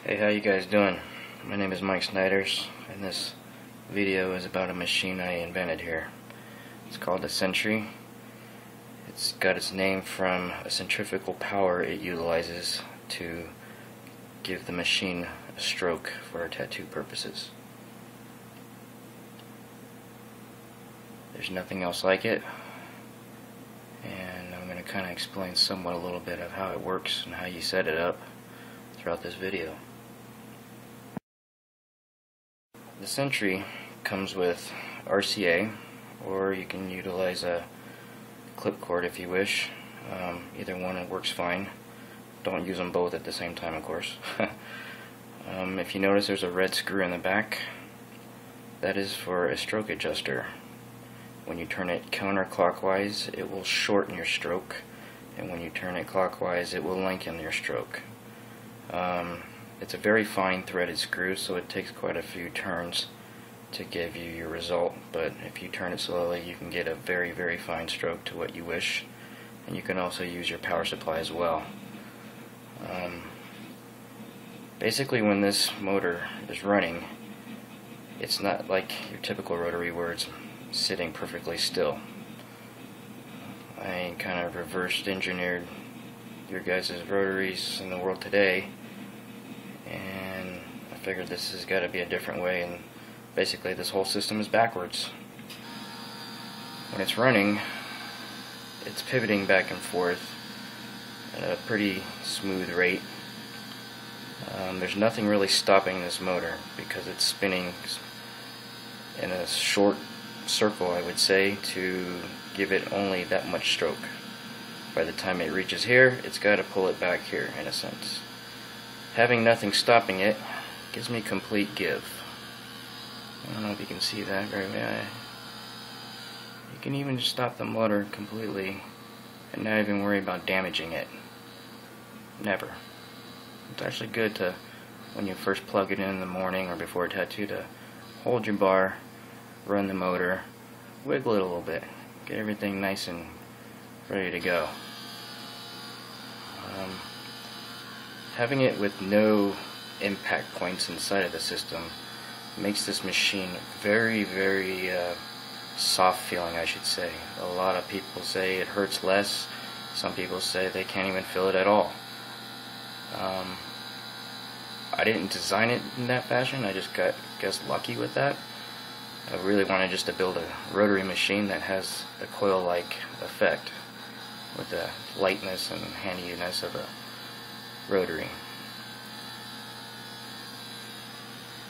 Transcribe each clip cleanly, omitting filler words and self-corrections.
Hey, how you guys doing? My name is Mike Snyders, and this video is about a machine I invented here. It's called the Centri. It's got its name from a centrifugal power it utilizes to give the machine a stroke for tattoo purposes. There's nothing else like it, and I'm going to kind of explain somewhat a little bit of how it works and how you set it up throughout this video. The Centri comes with RCA, or you can utilize a clip cord if you wish. Either one works fine. Don't use them both at the same time, of course. If you notice, there's a red screw in the back. That is for a stroke adjuster. When you turn it counterclockwise, it will shorten your stroke, and when you turn it clockwise, it will lengthen your stroke. It's a very fine threaded screw, so it takes quite a few turns to give you your result, but if you turn it slowly, you can get a very, very fine stroke to what you wish. And you can also use your power supply as well. Basically, when this motor is running, it's not like your typical rotary where it's sitting perfectly still. I kind of reverse engineered your guys' rotaries in the world today, and I figured this has got to be a different way, and basically this whole system is backwards. When it's running, it's pivoting back and forth at a pretty smooth rate. There's nothing really stopping this motor because it's spinning in a short circle, I would say, to give it only that much stroke. By the time it reaches here, it's got to pull it back here, in a sense. Having nothing stopping it gives me complete give. I don't know if you can see that very well. You can even just stop the motor completely and not even worry about damaging it. Never. It's actually good to, when you first plug it in the morning or before a tattoo, to hold your bar, run the motor, wiggle it a little bit, get everything nice and ready to go. Having it with no impact points inside of the system makes this machine very, very soft feeling, I should say. A lot of people say it hurts less. Some people say they can't even feel it at all. I didn't design it in that fashion. I just got lucky with that. I really wanted just to build a rotary machine that has the coil-like effect with the lightness and handiness of a rotary.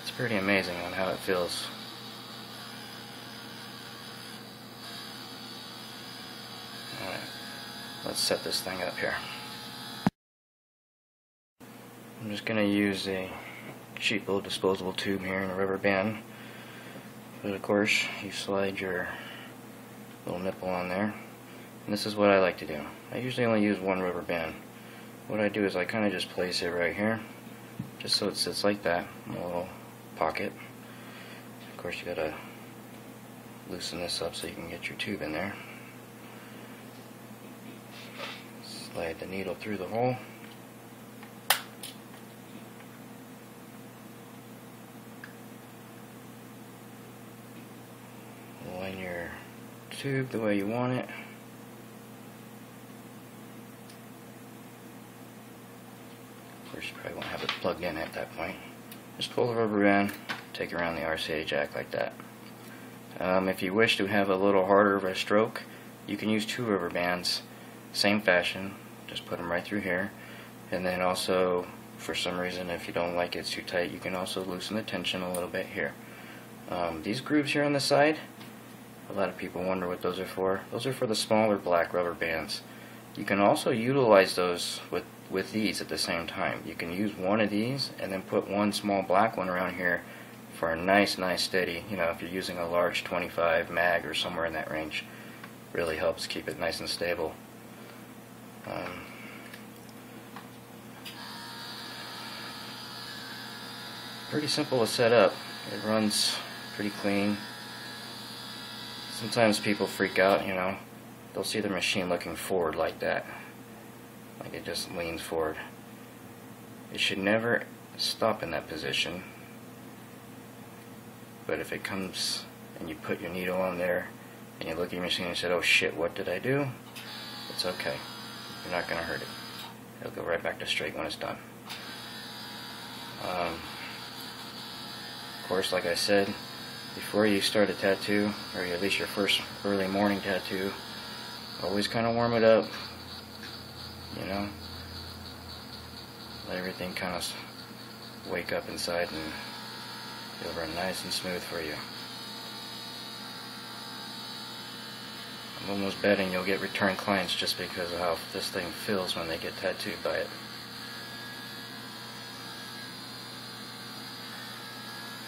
It's pretty amazing on how it feels. Alright, let's set this thing up here. I'm just going to use a cheap little disposable tube here and a rubber band. But of course, you slide your little nipple on there. And this is what I like to do. I usually only use one rubber band. What I do is I kind of just place it right here, just so it sits like that in a little pocket. Of course, you gotta loosen this up so you can get your tube in there. Slide the needle through the hole. Line your tube the way you want it. Of course, you probably won't have it plugged in at that point. Just pull the rubber band, take around the RCA jack like that. If you wish to have a little harder of a stroke, you can use two rubber bands, same fashion, just put them right through here. And then also, for some reason, if you don't like it's too tight, you can also loosen the tension a little bit here. These grooves here on the side, a lot of people wonder what those are for. Those are for the smaller black rubber bands. You can also utilize those with these at the same time. You can use one of these and then put one small black one around here for a nice steady, if you're using a large 25 mag or somewhere in that range. Really helps keep it nice and stable. Pretty simple to set up. It runs pretty clean. Sometimes people freak out, they'll see the machine looking forward like that. Like it just leans forward. It should never stop in that position. But if it comes and you put your needle on there and you look at your machine and say, oh shit, what did I do? It's okay. You're not going to hurt it. It'll go right back to straight when it's done. Of course, like I said, before you start a tattoo, or at least your first early morning tattoo, always kind of warm it up, you know, let everything kind of wake up inside and it'll run nice and smooth for you. I'm almost betting you'll get return clients just because of how this thing feels when they get tattooed by it.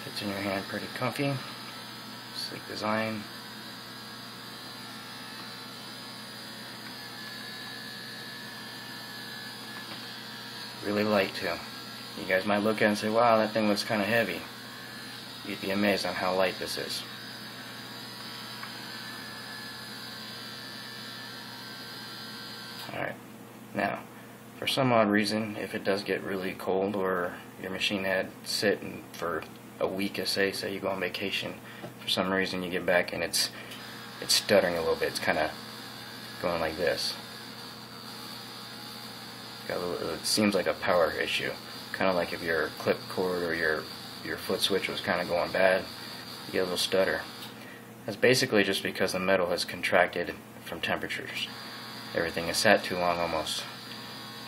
Fits in your hand pretty comfy. Sleek design. Really light too. You guys might look at it and say, wow, that thing looks kind of heavy. You'd be amazed on how light this is. Alright, now, for some odd reason, if it does get really cold or your machine had sit for a week, say you go on vacation, for some reason you get back and it's stuttering a little bit, it's kind of going like this. It seems like a power issue, kind of like if your clip cord or your foot switch was kind of going bad, you get a little stutter. That's basically just because the metal has contracted from temperatures. Everything is sat too long almost,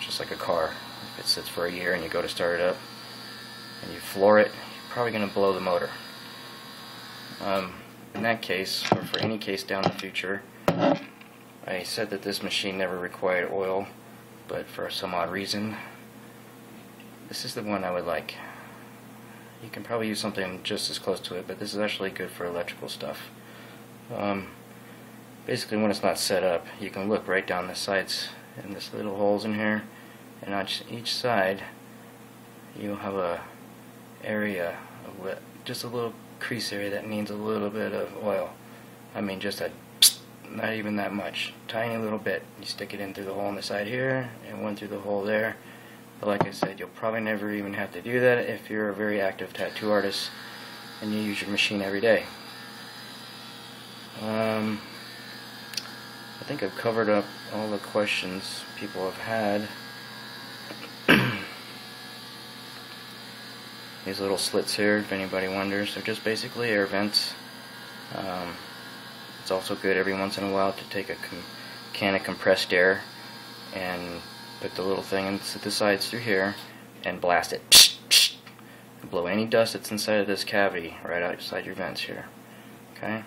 just like a car. If it sits for a year and you go to start it up and you floor it, you're probably going to blow the motor. In that case, or for any case down the future, I said that this machine never required oil, but for some odd reason, this is the one I would like. You can probably use something just as close to it, but this is actually good for electrical stuff. Basically, when it's not set up, you can look right down the sides and this little holes in here, and on each side you'll have a area of just a little crease area that needs a little bit of oil. I mean, just a not even that much, tiny little bit. You stick it in through the hole on the side here and one through the hole there. But like I said, you'll probably never even have to do that if you're a very active tattoo artist and you use your machine every day. I think I've covered up all the questions people have had. These little slits here, if anybody wonders, they're just basically air vents. It's also good every once in a while to take a can of compressed air and put the little thing into the sides through here and blast it. Blow any dust that's inside of this cavity right outside your vents here. Okay?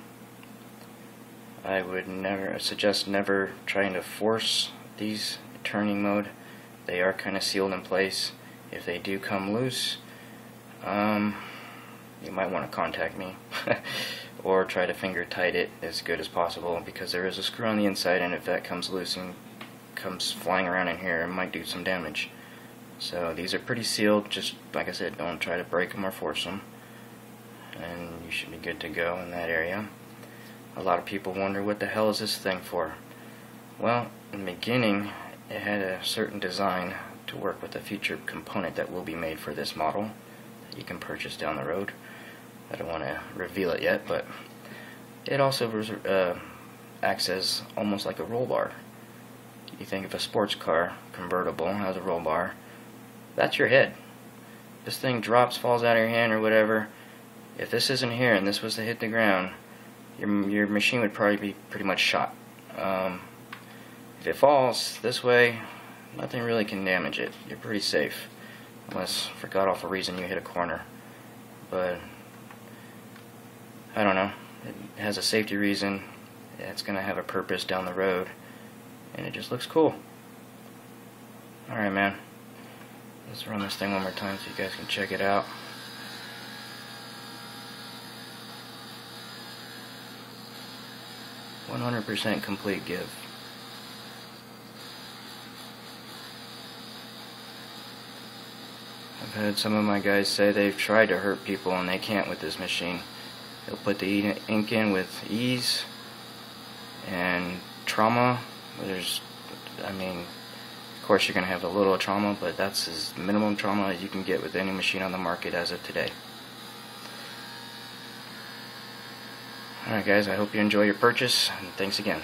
I would suggest never trying to force these turning mode. They are kind of sealed in place. If they do come loose, you might want to contact me or try to finger tight it as good as possible, because there is a screw on the inside, and if that comes loose and comes flying around in here, it might do some damage. So these are pretty sealed. Just like I said, don't try to break them or force them, and you should be good to go in that area. A lot of people wonder, what the hell is this thing for? Well, in the beginning it had a certain design to work with a future component that will be made for this model that you can purchase down the road. I don't want to reveal it yet, but it also acts as almost like a roll bar. You think if a sports car convertible has a roll bar, that's your head. This thing drops, falls out of your hand or whatever. If this isn't here and this was to hit the ground, your machine would probably be pretty much shot. If it falls this way, nothing really can damage it. You're pretty safe, unless for god awful reason you hit a corner. But I don't know. It has a safety reason. It's going to have a purpose down the road, and it just looks cool. Alright, man. Let's run this thing one more time so you guys can check it out. %100% complete give. I've had some of my guys say they've tried to hurt people and they can't with this machine. They'll put the ink in with ease and trauma. Of course, you're going to have a little trauma, but that's as minimum trauma as you can get with any machine on the market as of today. Alright guys, I hope you enjoy your purchase, and thanks again.